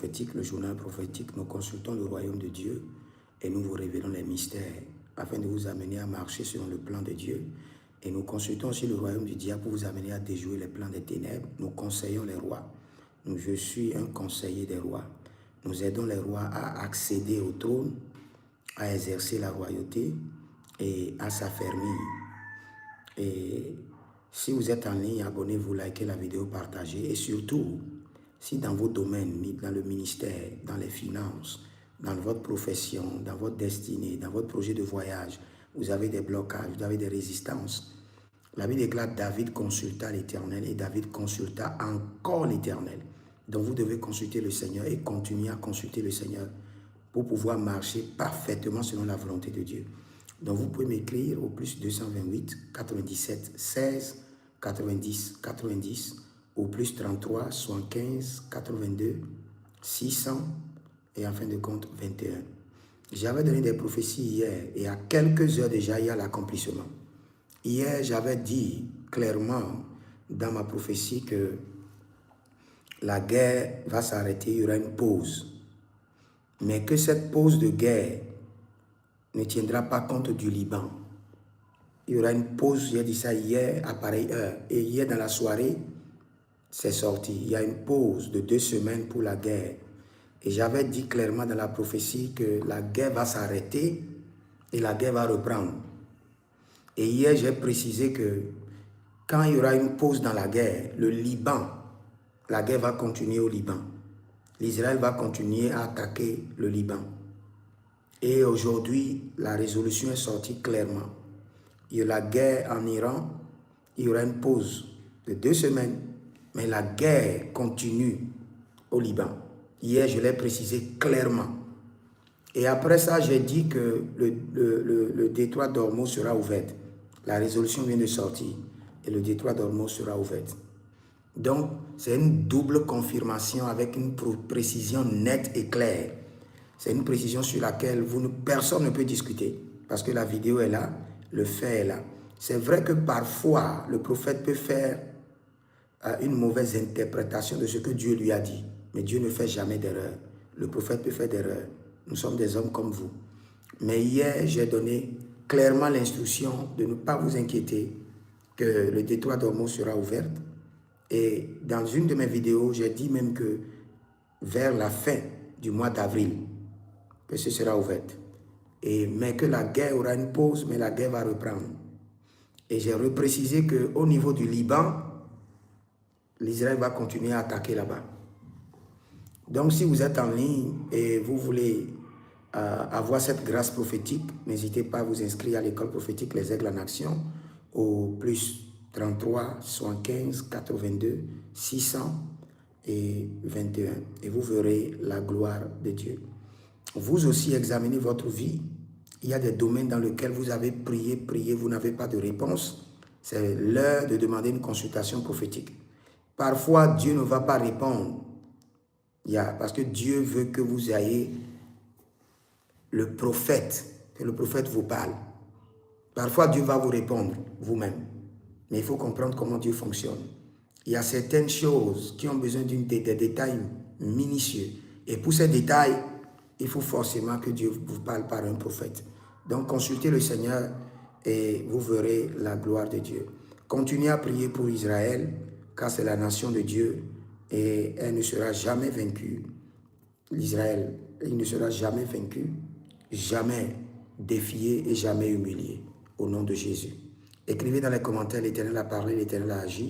prophétique, le journal prophétique. Nous consultons le royaume de Dieu et nous vous révélons les mystères afin de vous amener à marcher selon le plan de Dieu. Et nous consultons aussi le royaume du diable pour vous amener à déjouer les plans des ténèbres. Nous conseillons les rois. Je suis un conseiller des rois. Nous aidons les rois à accéder au trône, à exercer la royauté et à s'affermir. Et si vous êtes en ligne, abonnez-vous, likez la vidéo, partagez. Et surtout, si dans vos domaines, dans le ministère, dans les finances, dans votre profession, dans votre destinée, dans votre projet de voyage, vous avez des blocages, vous avez des résistances. La Bible déclare David consulta l'Éternel et David consulta encore l'Éternel. Donc vous devez consulter le Seigneur et continuer à consulter le Seigneur pour pouvoir marcher parfaitement selon la volonté de Dieu. Donc vous pouvez m'écrire au plus 228 97 16 90 90 au plus 33 75 82 600 et en fin de compte 21. J'avais donné des prophéties hier et à quelques heures déjà il y a l'accomplissement. Hier j'avais dit clairement dans ma prophétie que la guerre va s'arrêter, il y aura une pause. Mais que cette pause de guerre ne tiendra pas compte du Liban. Il y aura une pause, j'ai dit ça hier à pareille heure. Et hier dans la soirée, c'est sorti. Il y a une pause de 2 semaines pour la guerre. Et j'avais dit clairement dans la prophétie que la guerre va s'arrêter et la guerre va reprendre. Et hier, j'ai précisé que quand il y aura une pause dans la guerre, le Liban, la guerre va continuer au Liban. L'Israël va continuer à attaquer le Liban. Et aujourd'hui, la résolution est sortie clairement. Il y a la guerre en Iran, il y aura une pause de 2 semaines, mais la guerre continue au Liban. Hier, je l'ai précisé clairement. Et après ça, j'ai dit que le détroit d'Ormuz sera ouvert. La résolution vient de sortir et le détroit d'Ormuz sera ouvert. Donc, c'est une double confirmation avec une précision nette et claire. C'est une précision sur laquelle personne ne peut discuter parce que la vidéo est là, le fait est là. C'est vrai que parfois, le prophète peut faire une mauvaise interprétation de ce que Dieu lui a dit. Mais Dieu ne fait jamais d'erreur. Le prophète peut faire d'erreur. Nous sommes des hommes comme vous. Mais hier, j'ai donné clairement l'instruction de ne pas vous inquiéter que le détroit d'Ormuz sera ouvert. Et dans une de mes vidéos, j'ai dit même que vers la fin du mois d'avril, que ce sera ouvert. Mais que la guerre aura une pause, mais la guerre va reprendre. Et j'ai reprécisé qu'au niveau du Liban, l'Israël va continuer à attaquer là-bas. Donc si vous êtes en ligne et vous voulez avoir cette grâce prophétique, n'hésitez pas à vous inscrire à l'école prophétique Les Aigles en Action au plus 33 75 82 600 et 21. Et vous verrez la gloire de Dieu. Vous aussi examinez votre vie. Il y a des domaines dans lesquels vous avez prié, vous n'avez pas de réponse. C'est l'heure de demander une consultation prophétique. Parfois, Dieu ne va pas répondre. Parce que Dieu veut que vous ayez le prophète, que le prophète vous parle. Parfois, Dieu va vous répondre vous-même. Mais il faut comprendre comment Dieu fonctionne. Il y a certaines choses qui ont besoin des détails minutieux. Et pour ces détails, il faut forcément que Dieu vous parle par un prophète. Donc, consultez le Seigneur et vous verrez la gloire de Dieu. Continuez à prier pour Israël, car c'est la nation de Dieu et elle ne sera jamais vaincue. L'Israël, il ne sera jamais vaincu, jamais défié et jamais humilié. Au nom de Jésus. Écrivez dans les commentaires, l'Éternel a parlé, l'Éternel a agi.